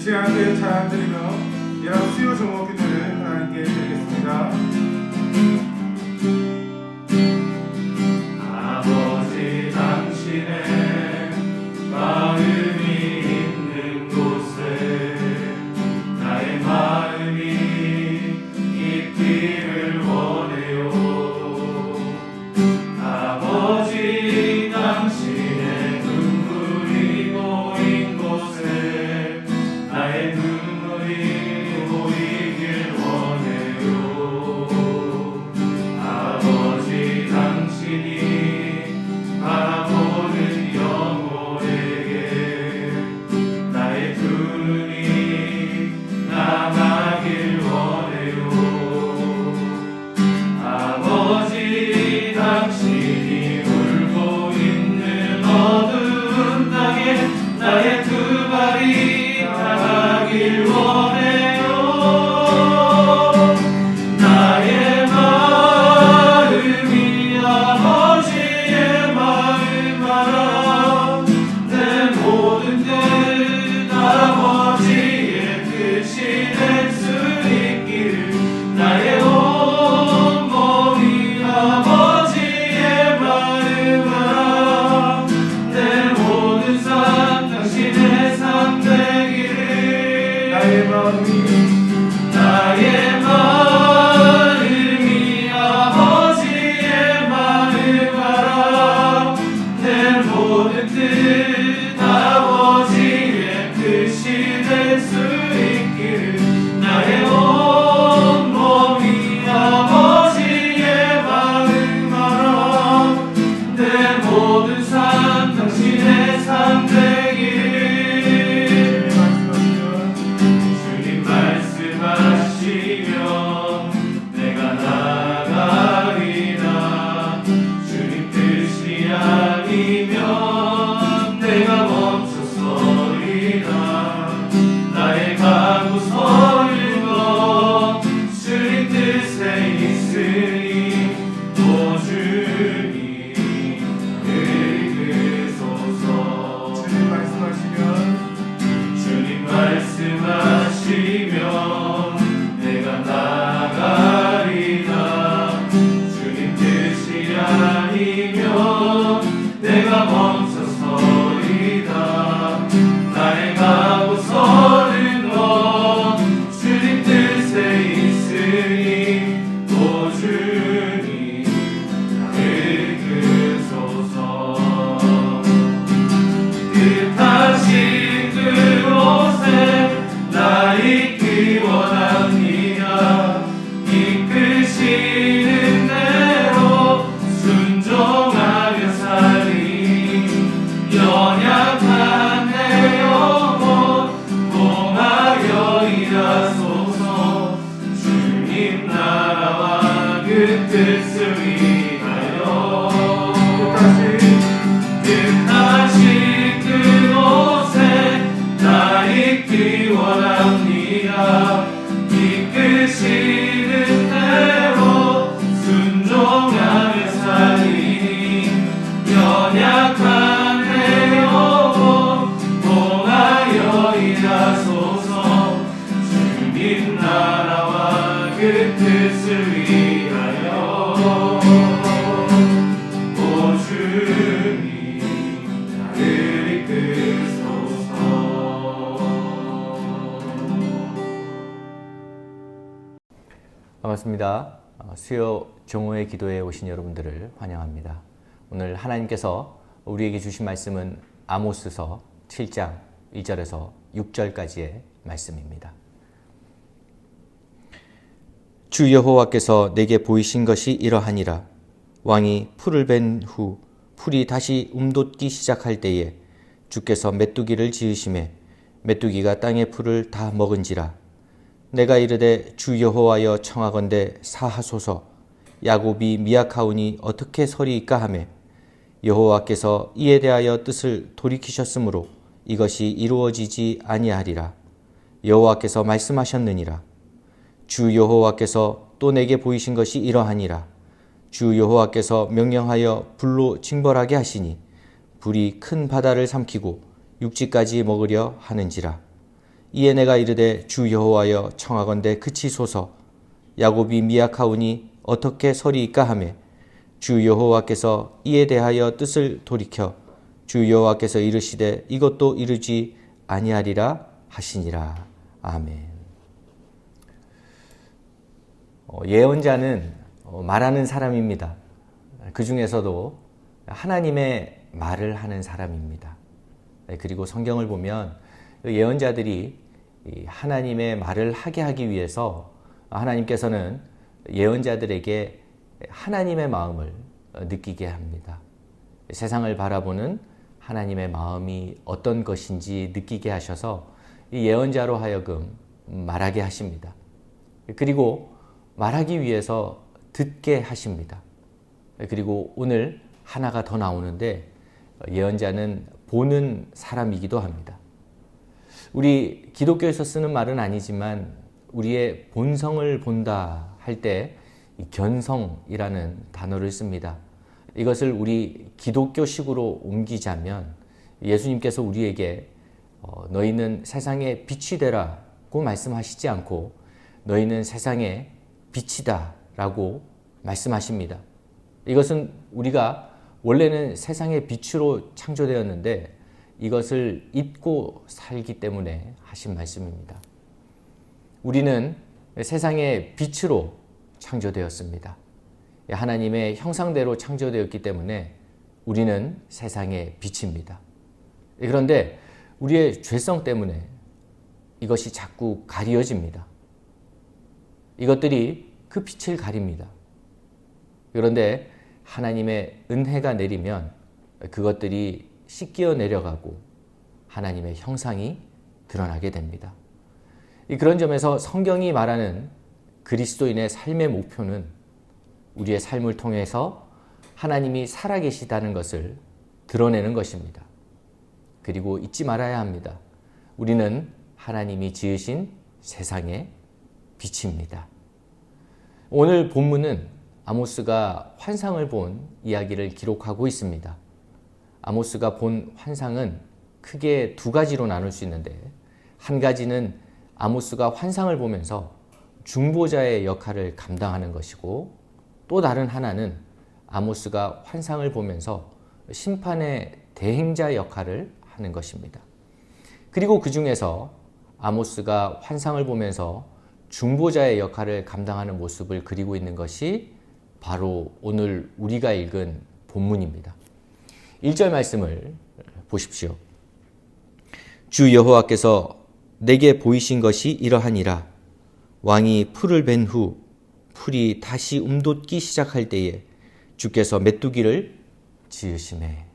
시간 함께 찬양 드리며 이런 수요 종목 기도를 하나님께 드리겠습니다. 아버지 당신의 마음이 있는 곳에 나의 마음이 있기를 원해요. 아버지 당신의 눈물이 고인 곳에 나의 눈물이 고이길 원해요. 아버지 당신이 바라보는 영혼에게 나의 두 눈이 나가길 원해요. 아버지 당신이 울고 있는 어두운 땅에 나의 두 발이 나가길 원해요. 나의 마음이 아버지의 마음 알아. 내 모든 뜻 아버지의 뜻이 될 수 있기를 나의 온 몸이 아버지의 마음 알아. 내 모든 삶 당신의 삶 되기를 나의 마음이 아버지의 마음 알아. 내 모든 뜻 아버지의 뜻이 될 수 있기를 나의 온 몸이 아버지의 마음 알아. 내 모든 삶 당신의 삶 되기를 주님 말씀하시면 내가 나가리라. 주님 뜻이 아니면 내가 멈춰서리라. 나의 가고 서는 것 주님 뜻에 있으니 오 주님 이끄소서. 주님 말씀하시면 내가 나가리라. 주님 뜻이 아니면 내가 멈춰서리라. 나의 가고 서는 것 주님 뜻에 있으니 오 주님 이끄소서. 뜻하신 그곳에 나 있기 원합니다. 이끄시는 대로 순종하며 살리. 연약한 내 영혼 봉하여 일하소서. 주님 나라와 그 뜻을 위하여 뜻하신 그곳에 나 있기 원합니다. 이끄시는 대로 순종하며 살리. 연약한 내 영혼 봉하여 일하소서. 주님 나라와 그 뜻을 위하여 오 주님 나를 이끄소서. 반갑습니다. 수요 종호의 기도에 오신 여러분들을 환영합니다. 오늘 하나님께서 우리에게 주신 말씀은 아모스서 7장 1절에서 6절까지의 말씀입니다. 주 여호와께서 내게 보이신 것이 이러하니라. 왕이 풀을 벤 후 풀이 다시 움돋기 시작할 때에 주께서 메뚜기를 지으심에 메뚜기가 땅의 풀을 다 먹은지라. 내가 이르되 주 여호와여 청하건대 사하소서. 야곱이 미약하오니 어떻게 서리이까 하매 여호와께서 이에 대하여 뜻을 돌이키셨으므로 이것이 이루어지지 아니하리라. 여호와께서 말씀하셨느니라. 주 여호와께서 또 내게 보이신 것이 이러하니라. 주 여호와께서 명령하여 불로 징벌하게 하시니 불이 큰 바다를 삼키고 육지까지 먹으려 하는지라. 이에 내가 이르되 주 여호와여 청하건대 그치소서. 야곱이 미약하오니 어떻게 서리이까 하매 주 여호와께서 이에 대하여 뜻을 돌이켜 주 여호와께서 이르시되 이것도 이르지 아니하리라 하시니라. 아멘. 예언자는 말하는 사람입니다. 그 중에서도 하나님의 말을 하는 사람입니다. 그리고 성경을 보면 예언자들이 하나님의 말을 하게 하기 위해서 하나님께서는 예언자들에게 하나님의 마음을 느끼게 합니다. 세상을 바라보는 하나님의 마음이 어떤 것인지 느끼게 하셔서 이 예언자로 하여금 말하게 하십니다. 그리고 말하기 위해서 듣게 하십니다. 그리고 오늘 하나가 더 나오는데 예언자는 보는 사람이기도 합니다. 우리 기독교에서 쓰는 말은 아니지만 우리의 본성을 본다 할 때 견성이라는 단어를 씁니다. 이것을 우리 기독교식으로 옮기자면 예수님께서 우리에게 너희는 세상의 빛이 되라고 말씀하시지 않고 너희는 세상의 빛이다 라고 말씀하십니다. 이것은 우리가 원래는 세상의 빛으로 창조되었는데 이것을 잊고 살기 때문에 하신 말씀입니다. 우리는 세상의 빛으로 창조되었습니다. 하나님의 형상대로 창조되었기 때문에 우리는 세상의 빛입니다. 그런데 우리의 죄성 때문에 이것이 자꾸 가려집니다. 이것들이 그 빛을 가립니다. 그런데 하나님의 은혜가 내리면 그것들이 씻겨 내려가고 하나님의 형상이 드러나게 됩니다. 그런 점에서 성경이 말하는 그리스도인의 삶의 목표는 우리의 삶을 통해서 하나님이 살아계시다는 것을 드러내는 것입니다. 그리고 잊지 말아야 합니다. 우리는 하나님이 지으신 세상의 빛입니다. 오늘 본문은 아모스가 환상을 본 이야기를 기록하고 있습니다. 아모스가 본 환상은 크게 두 가지로 나눌 수 있는데 한 가지는 아모스가 환상을 보면서 중보자의 역할을 감당하는 것이고 또 다른 하나는 아모스가 환상을 보면서 심판의 대행자 역할을 하는 것입니다. 그리고 그 중에서 아모스가 환상을 보면서 중보자의 역할을 감당하는 모습을 그리고 있는 것이 바로 오늘 우리가 읽은 본문입니다. 1절 말씀을 보십시오. 주 여호와께서 내게 보이신 것이 이러하니라. 왕이 풀을 벤 후 풀이 다시 움돋기 시작할 때에 주께서 메뚜기를 지으시매.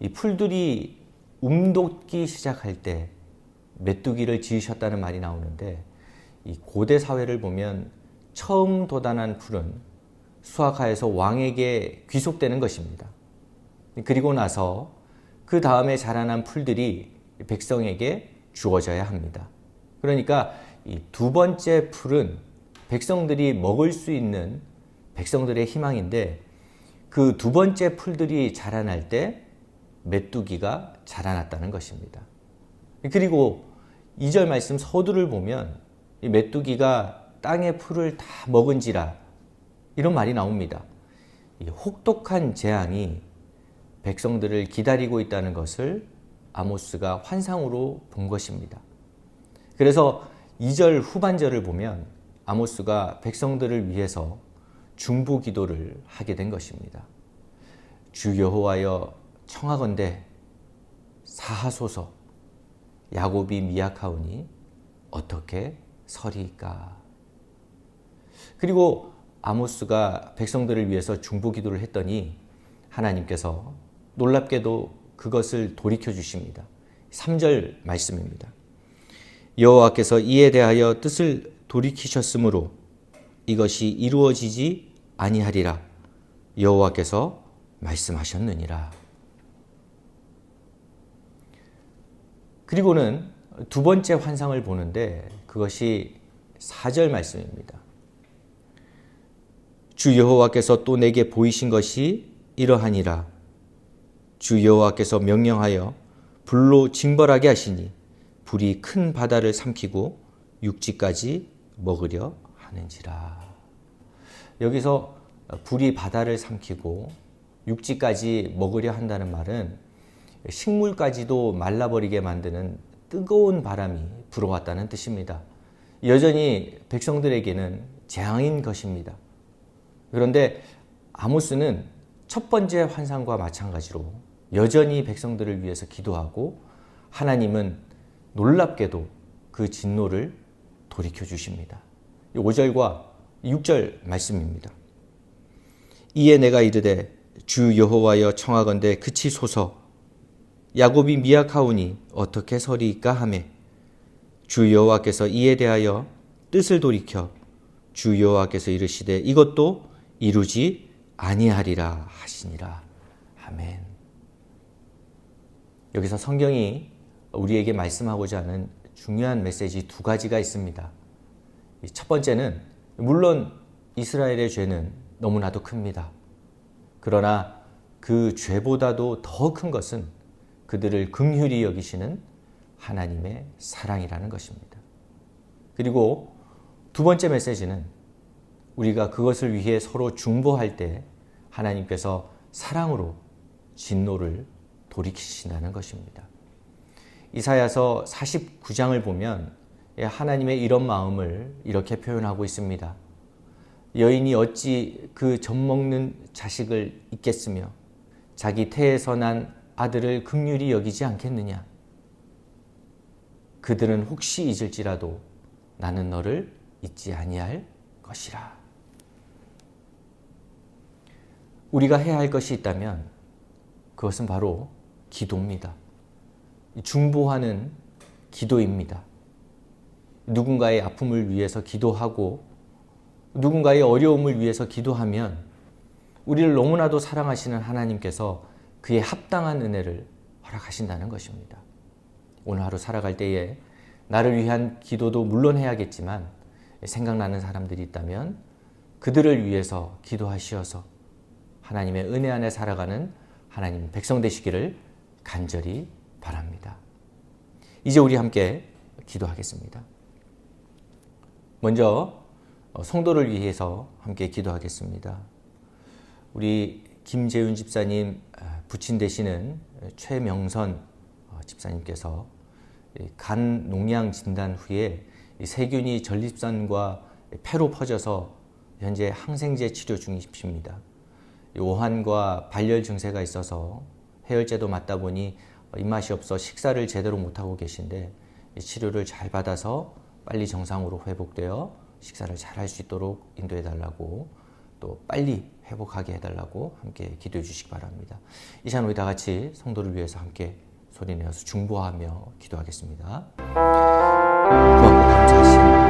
이 풀들이 움돋기 시작할 때 메뚜기를 지으셨다는 말이 나오는데 이 고대 사회를 보면 처음 돋아난 풀은 수확하여서 왕에게 귀속되는 것입니다. 그리고 나서 그 다음에 자라난 풀들이 백성에게 주어져야 합니다. 그러니까 이 두 번째 풀은 백성들이 먹을 수 있는 백성들의 희망인데 그 두 번째 풀들이 자라날 때 메뚜기가 자라났다는 것입니다. 그리고 2절 말씀 서두를 보면 이 메뚜기가 땅의 풀을 다 먹은지라 이런 말이 나옵니다. 이 혹독한 재앙이 백성들을 기다리고 있다는 것을 아모스가 환상으로 본 것입니다. 그래서 2절 후반절을 보면 아모스가 백성들을 위해서 중보 기도를 하게 된 것입니다. 주 여호와여 청하건대 사하소서. 야곱이 미약하오니 어떻게 서리이까. 그리고 아모스가 백성들을 위해서 중보 기도를 했더니 하나님께서 놀랍게도 그것을 돌이켜 주십니다. 3절 말씀입니다. 여호와께서 이에 대하여 뜻을 돌이키셨으므로 이것이 이루어지지 아니하리라. 여호와께서 말씀하셨느니라. 그리고는 두 번째 환상을 보는데 그것이 4절 말씀입니다. 주 여호와께서 또 내게 보이신 것이 이러하니라. 주 여호와께서 명령하여 불로 징벌하게 하시니 불이 큰 바다를 삼키고 육지까지 먹으려 하는지라. 여기서 불이 바다를 삼키고 육지까지 먹으려 한다는 말은 식물까지도 말라버리게 만드는 뜨거운 바람이 불어왔다는 뜻입니다. 여전히 백성들에게는 재앙인 것입니다. 그런데 아모스는 첫 번째 환상과 마찬가지로 여전히 백성들을 위해서 기도하고 하나님은 놀랍게도 그 진노를 돌이켜 주십니다. 5절과 6절 말씀입니다. 이에 내가 이르되 주 여호와여 청하건대 그치소서. 야곱이 미약하오니 어떻게 서리이까 하매 주 여호와께서 이에 대하여 뜻을 돌이켜 주 여호와께서 이르시되 이것도 이루지 아니하리라 하시니라. 아멘. 여기서 성경이 우리에게 말씀하고자 하는 중요한 메시지 두 가지가 있습니다. 첫 번째는 물론 이스라엘의 죄는 너무나도 큽니다. 그러나 그 죄보다도 더 큰 것은 그들을 긍휼히 여기시는 하나님의 사랑이라는 것입니다. 그리고 두 번째 메시지는 우리가 그것을 위해 서로 중보할 때 하나님께서 사랑으로 진노를 돌이키신다는 것입니다. 이사야서 49장을 보면 하나님의 이런 마음을 이렇게 표현하고 있습니다. 여인이 어찌 그 젖먹는 자식을 잊겠으며 자기 태에서 난 아들을 긍휼히 여기지 않겠느냐. 그들은 혹시 잊을지라도 나는 너를 잊지 아니할 것이라. 우리가 해야 할 것이 있다면 그것은 바로 기도입니다. 중보하는 기도입니다. 누군가의 아픔을 위해서 기도하고 누군가의 어려움을 위해서 기도하면 우리를 너무나도 사랑하시는 하나님께서 그에 합당한 은혜를 허락하신다는 것입니다. 오늘 하루 살아갈 때에 나를 위한 기도도 물론 해야겠지만 생각나는 사람들이 있다면 그들을 위해서 기도하시어서 하나님의 은혜 안에 살아가는 하나님 백성 되시기를 간절히 바랍니다. 이제 우리 함께 기도하겠습니다. 먼저 성도를 위해서 함께 기도하겠습니다. 우리 김재윤 집사님 부친 되시는 최명선 집사님께서 간 농양 진단 후에 세균이 전립선과 폐로 퍼져서 현재 항생제 치료 중이십니다. 오한과 발열 증세가 있어서 해열제도 맞다 보니 입맛이 없어 식사를 제대로 못하고 계신데 치료를 잘 받아서 빨리 정상으로 회복되어 식사를 잘 할 수 있도록 인도해 달라고 또 빨리 회복하게 해달라고 함께 기도해 주시기 바랍니다. 이 시간 우리 다 같이 성도를 위해서 함께 소리내어서 중보하며 기도하겠습니다. 고맙고 감사하신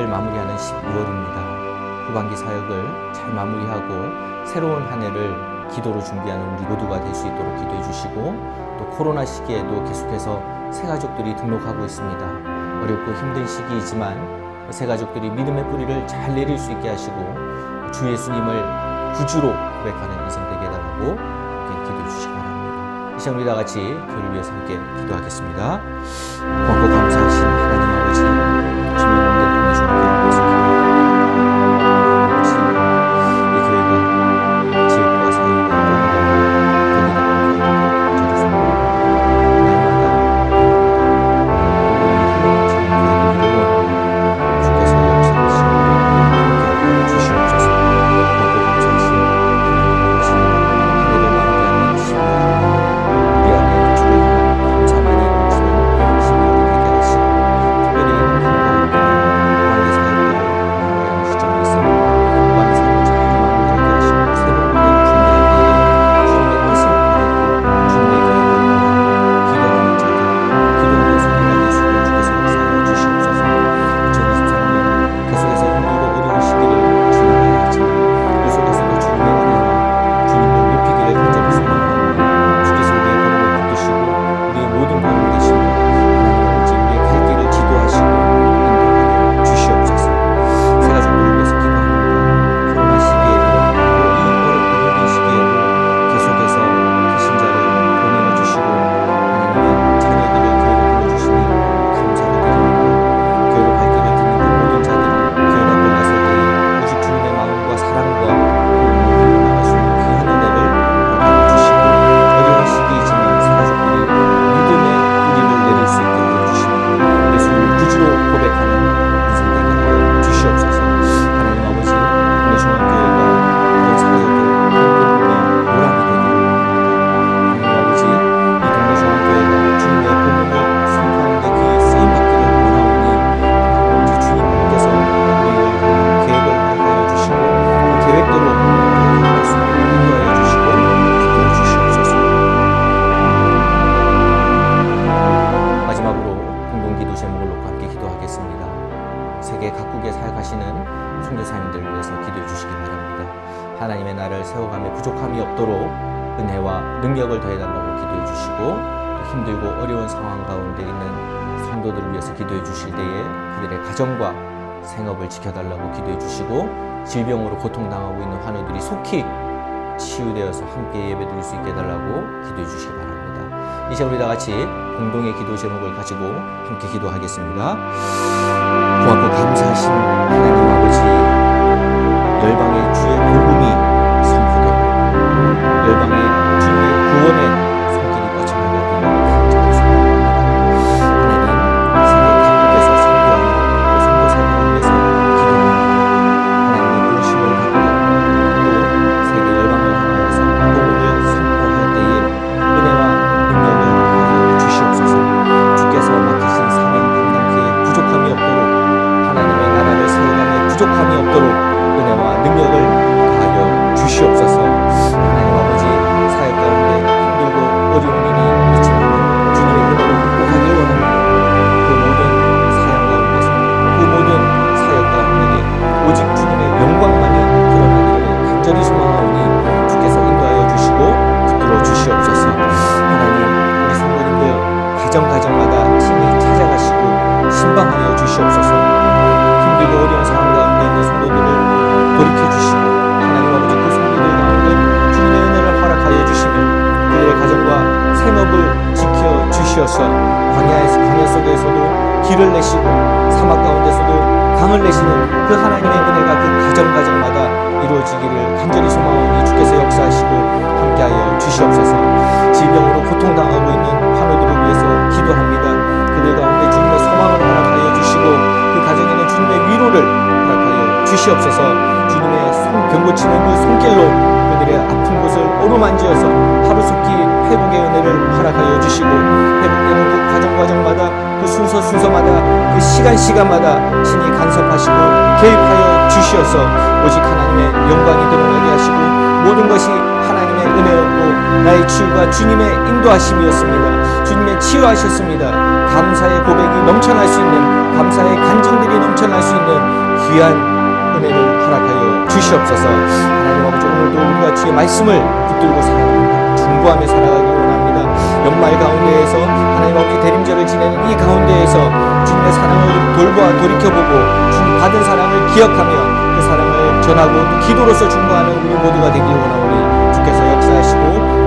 마무리하는 12월입니다. 후반기 사역을 잘 마무리하고 새로운 한 해를 기도로 준비하는 우리 모두가 될 수 있도록 기도해 주시고, 또 코로나 시기에도 계속해서 새가족들이 등록하고 있습니다. 어렵고 힘든 시기이지만 새가족들이 믿음의 뿌리를 잘 내릴 수 있게 하시고 주 예수님을 구주로 고백하는 인생 되게 해달라고 함께 기도해 주시기 바랍니다. 이 시간 우리 다 같이 교회를 위해서 함께 기도하겠습니다. 고맙고 감사하신 하나님 아버지, 주님 없는 동네 중학교에 모여서 아버지, 이 교회가 지역과 사회에 세계 각국에 사역하시는 선교사님들을 위해서 기도해 주시기 바랍니다. 하나님의 나라를 세워가며 부족함이 없도록 은혜와 능력을 더해달라고 기도해 주시고, 또 힘들고 어려운 상황 가운데 있는 성도들을 위해서 기도해 주실 때에 그들의 가정과 생업을 지켜달라고 기도해 주시고, 질병으로 고통당하고 있는 환우들이 속히 치유되어서 함께 예배드릴 수 있게 해달라고 기도해 주시기 바랍니다. 이 시간 우리 다 같이 공동의 기도 제목을 가지고 함께 기도하겠습니다. 고맙고 감사하신 하나님 아버지, 열방의 주의 복음이 선포되고 열방의 주의 구원의 손길이 뻗쳐나가기를 감사드립니다. 하나님, 세계 각국에서 선교하는 또 선교사들을 위해서 기도합니다. 하나님의 부르심을 받고 또 세계 열방을 향하여서 복음을 선포할 때에 은혜와 능력을 더하여 주시옵소서. 주께서 맡기신 사명 감당기에 부족함이 없도록, 하나님의 나라를 세워가며 부족함이 없도록 은혜와 능력을 더하여 주시옵소서. 하나님 아버지, 사역 가운데 힘들고 어려운 일이 있지만 주님의 은혜로 극복하길 원합니다. 그 모든 사역 가운데서, 그 모든 사역 가운데 오직 주님의 영광만이 드러나기를 간절히 소망하오니 주께서 인도하여 주시고 붙들어 주시옵소서. 하나님, 우리 성도님들 가정가정마다 친히 찾아가시고 신방하여 주시옵소서. 힘들고 어려운 상황 가운데 있는 성도들을 돌이켜주시고, 하나님 아버지 그 성도들 가운데 주님의 은혜를 허락하여 주시며 그들의 가정과 생업을 지켜주시어서 광야 속에서도 길을 내시고 사막 가운데서도 강을 내시는 그 하나님의 은혜가 그 가정가정마다 이루어지기를 간절히 소망하오니 주께서 역사하시고 함께하여 주시옵소서. 질병으로 고통당하고 있는 환우들을 위해서 기도합니다. 그들 가운데 주님의 소망을 허락하여 주시고 그 가정에는 주님의 위로를 허락하여 주시옵소서. 주님의 병고치는 그 손길로 그들의 아픈 곳을 어루만지어서 하루속히 회복의 은혜를 허락하여 주시고, 회복되는 그 과정마다 그 순서마다 그 시간마다 신이 간섭하시고 개입하여 주시어서 오직 하나님의 영광이 드러나게 하시고 모든 것이 하나님의 은혜였고 나의 치유가 주님의 인도하심이었습니다. 주님의 병을 치유하셨습니다. 감사의 고백이 넘쳐날 수 있는, 감사의 간증들이 넘쳐날 수 있는 귀한 은혜를 허락하여 주시옵소서. 하나님 아버지, 오늘도 우리가 주의 말씀을 붙들고 살아갑니다. 중보하며 살아가기 원합니다. 연말 가운데에서 하나님 아버지 대림절을 지내는 이 가운데에서 주님의 사랑을 돌이켜보고 주님 받은 사랑을 기억하며 그 사랑을 전하고 또 기도로서 중보하는 우리 모두가 되길 원하오니 주께서 역사하시고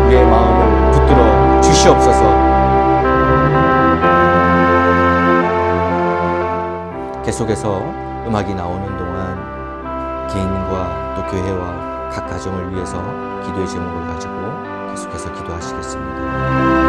우리의 마음을 붙들어 주시옵소서. 계속해서 음악이 나오는 동안 개인과 또 교회와 각 가정을 위해서 기도의 제목을 가지고 계속해서 기도하시겠습니다.